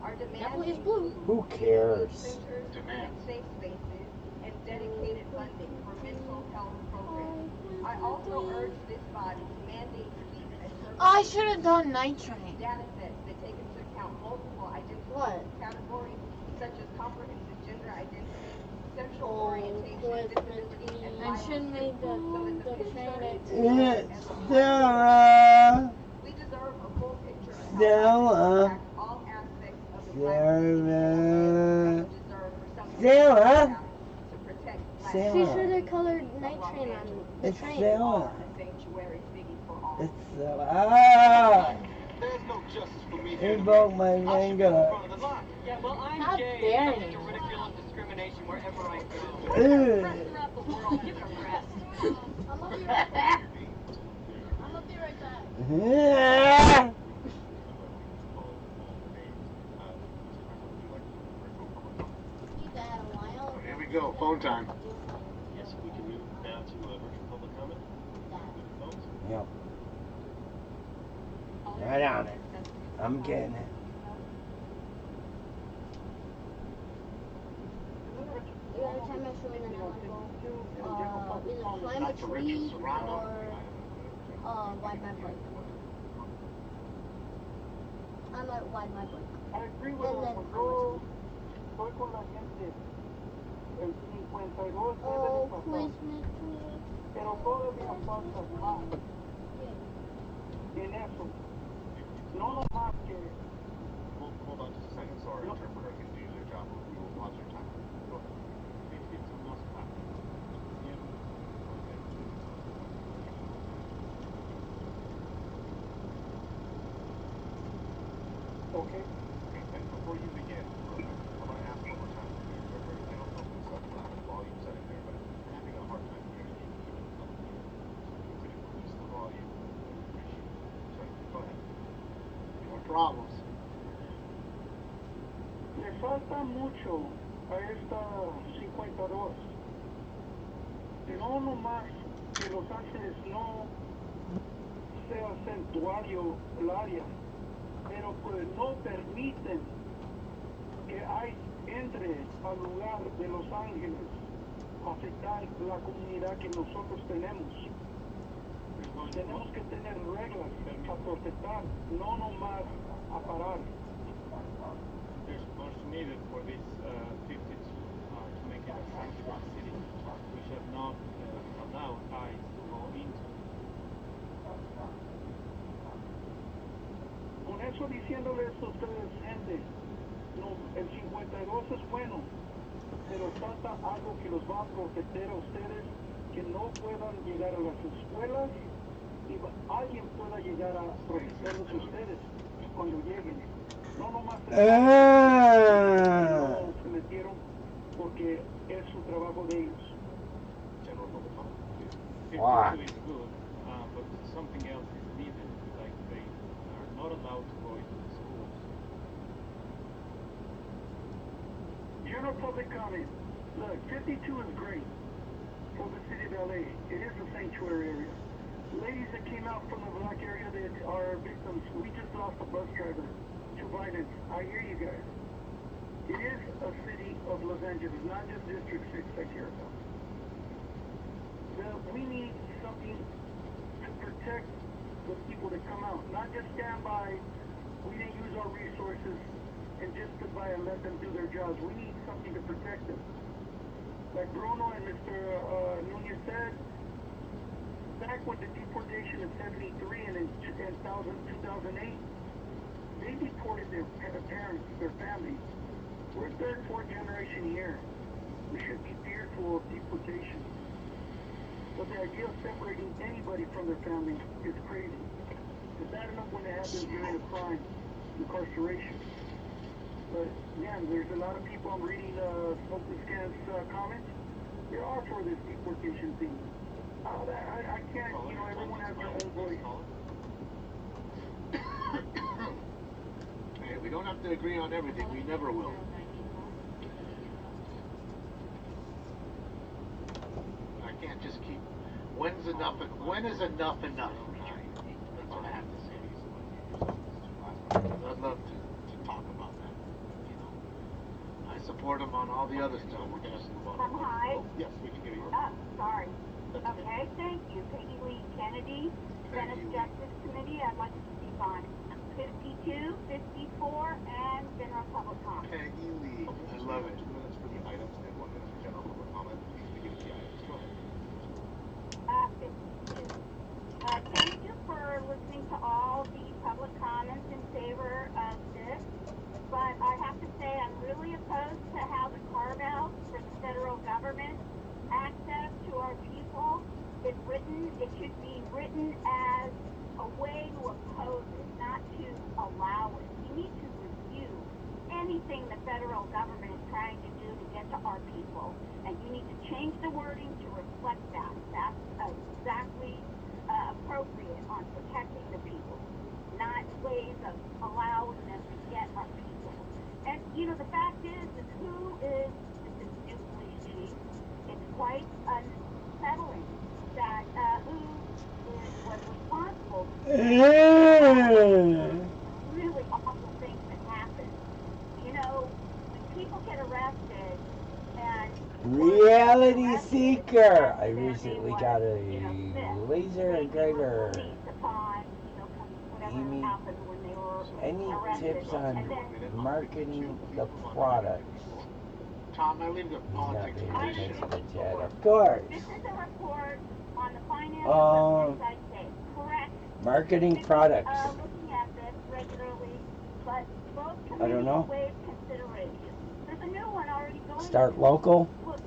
Our demands Definitely is blue. Who cares? centers and safe spaces and dedicated funding for mental health programs. I also urge this body to mandate speech and I should have done night train. data sets that take into account multiple identity categories such as comprehensive gender identity, sexual orientation, disability, and I should make the train at Stella. we deserve a full picture of how Stella. impacts all aspects of the Stella. Stella. She should have colored night train on the It's train. Stella. Sanctuary city for all. It's Stella. There's no justice for me He here. broke my I should be in finger. front of the line. Yeah, well, I'm How gay. dare I'm subject you. to ridicule and discrimination wherever I go. Ugh. Press throughout the world. Give it a rest. I'm gonna be right back. I'm gonna be right back. Yeah. Here we go, phone time. Yes, we can move now to virtual public comment. Phones? Yep. Right on it. I'm getting it. The other time I swim, then I want to go either climb a tree or ride my bike. I might ride my bike. I agree with her. Estoy con la gente. El 52 Oh, debe please pasar. make me. Pero todavía falta más en eso. No nomás que Hold on just a second. Sorry, interpreter can do their job. We'll pause your time. Go ahead. It's a must have. Okay. And before you begin, I'm going to ask one more time to the interpreter. I don't know if it's a loud volume setting there, but I'm having a hard time hearing you even up here. So if you could increase the volume, I would appreciate it. So, go ahead. No problems. Le falta mucho a esta 52. No nomás que Los Ángeles no sea santuario el área, pero pues no permiten que hay entre al lugar de Los Ángeles afectar la comunidad que nosotros tenemos. Tenemos que tener reglas para protestar, no nomás a parar. There's much needed for this 52 to make it a sanctuary city. We should not allow ICE to go into. Con eso diciéndoles a ustedes, gente, no, el 52 es bueno, pero falta algo que los va a proteger a ustedes, que no puedan llegar a las escuelas y alguien pueda llegar a protegerlos a ustedes cuando lleguen. No nomás no se metieron porque es su trabajo de ellos. General public comment. 52 is good, but something else is needed. Like they are not allowed to go into the schools. General public comment. Look, 52 is great for the city of LA. It is a sanctuary area. Ladies that came out from the black area that are victims, we just lost a bus driver to violence. I hear you guys. It is a city of Los Angeles, not just District 6 like here. We need something to protect the people that come out, not just stand by. We didn't use our resources and just sit by and let them do their jobs. We need something to protect them. Like Bruno and Mr. Nunez said, back with the deportation of 73 and in 2008, they deported their parents, their families. We're third, fourth generation here. We should be fearful of deportation. But the idea of separating anybody from their family is crazy. It's bad enough when it happens during a crime, incarceration. But again, there's a lot of people, I'm reading Smoke the Scans comments. They are for this deportation thing. I can't, you know, everyone has their own voice. Hey, we don't have to agree on everything. We never will. I can't just keep. When is enough enough? That's what I have to say. I'd love to talk about that. support him on all the other stuff. We're gonna have to move on. Hi. Oh, yes, we can hear you. Sorry. That's okay. Okay, thank you. Peggy Lee Kennedy, Senate Justice Committee. I'd like to speak on 52, 54, and general public comment. Peggy Lee. I love it. 2 minutes for the items and 1 minute for general public comment. Please begin with the items. Go ahead. 52. Thank you for listening to all the public comments in favor of this, but I have to say I'm really opposed to how the carve-out for the federal government access to our people is written. It should be written as a way to oppose it, not to allow it. You need to review anything the federal government is trying to do to get to our people, and you need to change the wording to reflect that. That's exactly appropriate on protecting the people, not ways of allowing them to get our people. And, you know, the fact is who is this new police chief? It's quite unsettling that was responsible for really awful things that happen. You know, when people get arrested and Reality Seeker. I recently got a laser engraver. Amy, any tips on marketing the products? Tom, I leave the politics to this show. Of course. This is a report on the finances of Inside Safe. Correct. Marketing products. Looking at this regularly, but both I don't know. waive consideration. There's a new one already going. Start local. Look,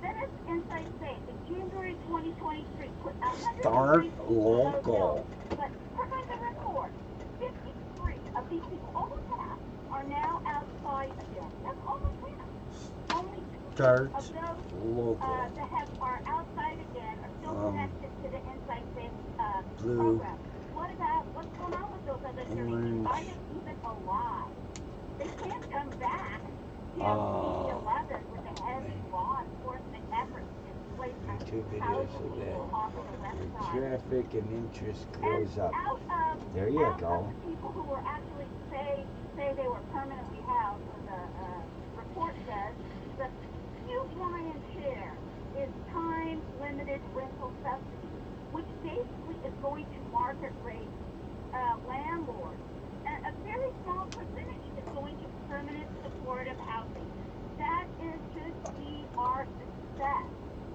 Senate Inside Safe in January 2023 put Start local. But per the report, 53 of these people, almost half, are now outside again. That's almost half. Only Start of those local. that are outside again are still connected to the Inside Safe Blue. program. What about what's going on with those other 30? Are they even alive? They can't come back till 11 with the heavy law enforcement efforts in place. YouTube videos so that your traffic and interest goes up. There you go. The people who were actually say they were permanently housed, as the report says, the huge lion's share is time-limited rental subsidy, which basically is going to market rate landlords. And a very small percentage is going to permanent supportive housing. That should be our success.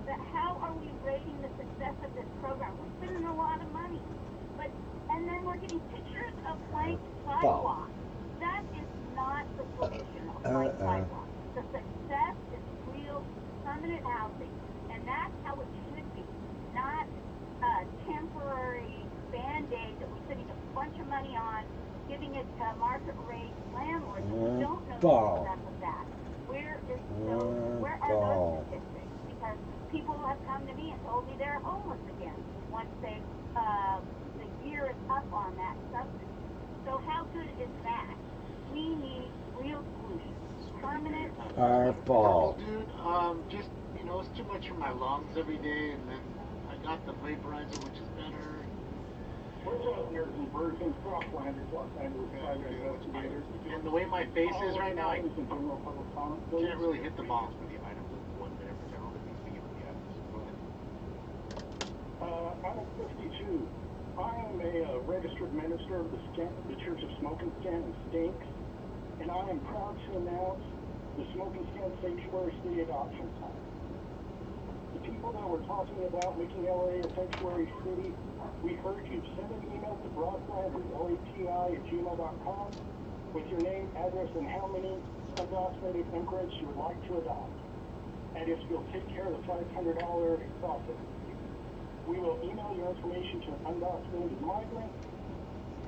But how are we rating the success of this program? We're spending a lot of money, and then we're getting pictures of blank sidewalks. That is not the solution of blank sidewalks. The success is real permanent housing, and that's how it should be, not temporary band-aid that we're spending a bunch of money on, giving it market rate landlords. We don't know the success of that. Where are those statistics? Because people have come to me and told me they're homeless again once the year is up on that subsidy. So how good is that? We need real solutions. Permanent. Purple. Dude, just, you know, it's too much for my lungs every day, and then I got the vaporizer, which is better. What's up, nerds and birds and croplanders, Los Angeles private investigators? And the way my face is right now, I can't really hit the ball. For the items of 1 minute for general, please begin with the items. Go ahead. Item 52. I am a registered minister of the Church of Smoke and Scan and Stinks, and I am proud to announce the Smoke and Scan Sanctuary City Adoption Center. The people that were talking about making LA a sanctuary city, we heard you. Send an email to broadcasters@gmail.com with your name, address, and how many undocumented immigrants you would like to adopt. And if you'll take care of the $500 deposit, we will email your information to an undocumented migrant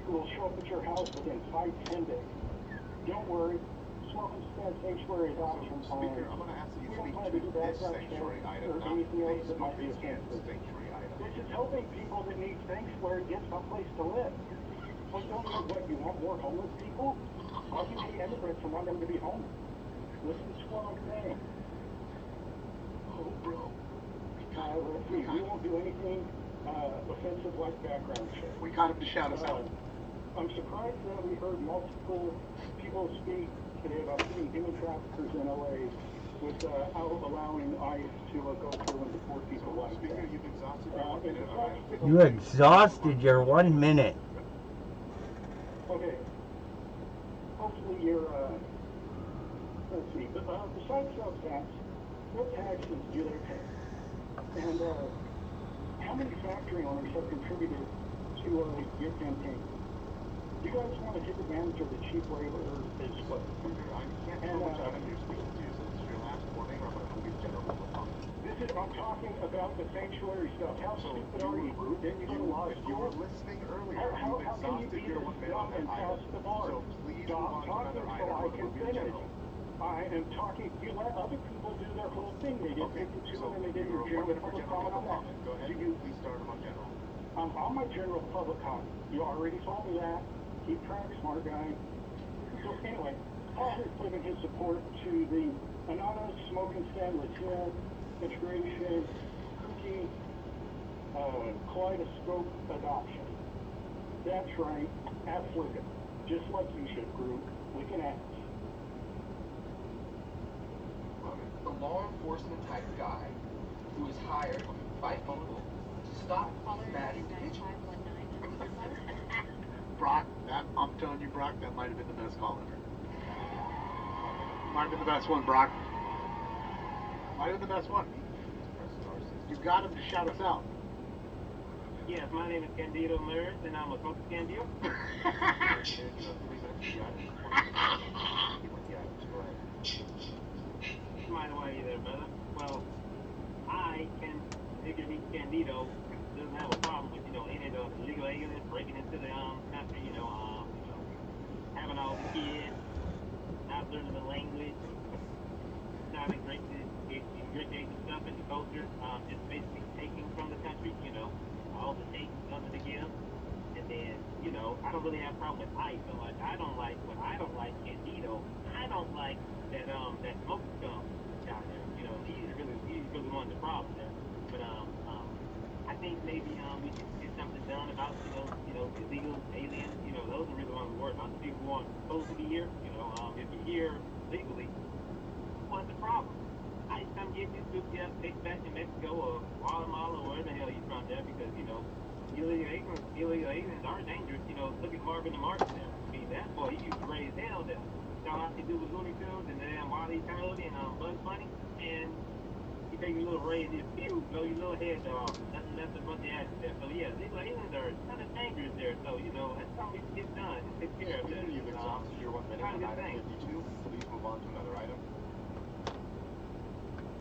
who will show up at your house within 5-10 days. Don't worry, Smoke and Scan Sanctuary Adoption Plan. Speaker, I'm going to ask that you We don't speak plan to to do this background sanctuary checks item, or not anything the else that Smoke might be and Scan offensive. sanctuary item. This is helping people that need sanctuary get someplace to live. Well, don't know what you want, more homeless people? Why do you hate immigrants and want them to be homeless? Listen to what I'm saying. Oh, bro. We won't do anything offensive like background check. We got him to shout us out. I'm surprised that we heard multiple people speak today about hitting human traffickers in LA without allowing ICE to go through and deport people like that. You've exhausted your 1 minute on item 52. You exhausted your 1 minute. Okay. Hopefully you're, let's see, besides sales tax, what taxes do they pay? And how many factory owners have contributed to your campaign? You guys want to take advantage of the cheap labor as well. I can't tell which item you're speaking to, so this is your last warning, or I'm going to move you to general public comment. I'm talking about the sanctuary stuff. How stupid are you, Groot? Didn't you go to law school? You were listening earlier. How can you be your 1 minute on that item. The bar? So please move on to another item. I can finish. General. I am talking. You let other people do their whole thing. They did 52 and then they did your your 1 minute for public general public comment. comment. Go ahead. Please start them on general. I'm on my general public comment. You already told me that. Keep track, smart guy. So anyway, Paul has given his support to the anonymous smoking stand, Latina integration, cookie, kaleidoscope adoption. That's right, affluent. Just like you should, Groot. We can act. The law enforcement type guy who is hired by people to stop bad individuals. Brock, I'm telling you, Brock, that might have been the best call ever. Might have been the best one, Brock. Might have been the best one. You got him to shout us out. Yes, my name is Candido Murs, and I'm a smoker Candido. Mind away there, brother. Well, I can figure he's Candido doesn't have a problem with, any of the illegal aliens breaking into the country, having all the kids, not learning the language, not ingratiating stuff in the culture, just basically taking from the country, all the takes under the give. And then, I don't really have a problem with ICE. So like I don't like Candido. I don't like that smoke scum down there. He's really one of the problems there. But I think maybe we should get something done about illegal aliens. Those are really one of the worst. The people who aren't supposed to be here. If you're here legally, what's the problem? ICE come get you, scoop you up, take you back to Mexico or Guatemala or wherever the hell you're from there, because illegal aliens are dangerous. Look at Marvin the Martian there. I mean, that boy, he used to raise hell there. All I can do with Looney Tunes and then Wile E. Coyote and Bugs Bunny, and he take a little ray and just blow your little head off. Nothing left but the ashes there. So yeah, illegal aliens are kind of dangerous there. So that's something we can get done and take care of that. You've exhausted your 1 minute on item 52. Please move on to another item.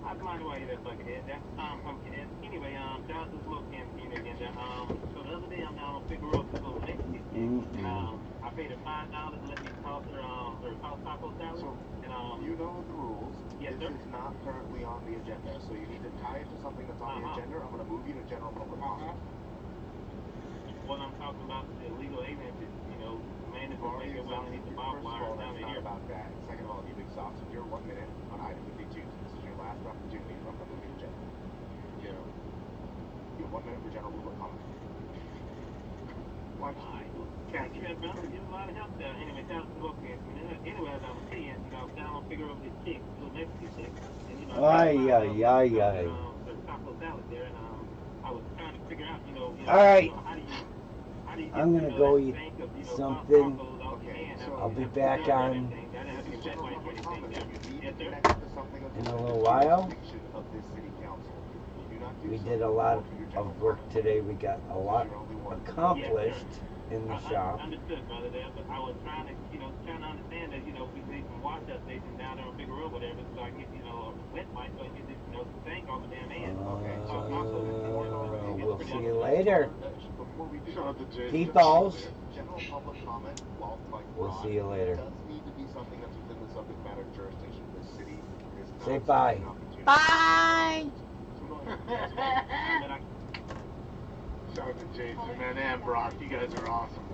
I'd mind away there, buckethead. Pumpkinhead. Anyway, shout out to the smoke campaign again there. So the other day I'm down on Figueroa to go to Mexican. I paid her $5 to let me toss her taco salad. So, and you know the rules. Yes, this sir. is not currently on the agenda, so you need to tie it to something that's on the agenda. I'm going to move you to general public comment. What I'm talking about is the illegal aliens is, man is going to make it well underneath the barbed wire down That's here. not about that. Second of all, you've exhausted your 1 minute on item 52. This is your last opportunity. I'm going to move you to general. You have 1 minute for general public comment. Watch. Give a lot of help there. Anyway, shout out to the smoke campaign. Anyway, as I was saying, I was down on Figueroa with this chick, little Mexican chick. And, taco salad there, and I was trying to figure out, All right. how do you I'm going to go eat something. I'll be back on in a little while. We did a lot of work today. We got a lot accomplished in the shop. Understood, brother, there, but I was trying to understand that, we need some wash up station down there on Figueroa, whatever, so I can get, a wet wipe, so I can get this, tank off the damn end. We'll see you later. Shout out to Jason. Peoples. General public comment, while quite We'll see you later. does need to be something that's within the subject matter jurisdiction of this city. Say bye. Bye. Shout out to Jason, man, and Brock. You guys are awesome.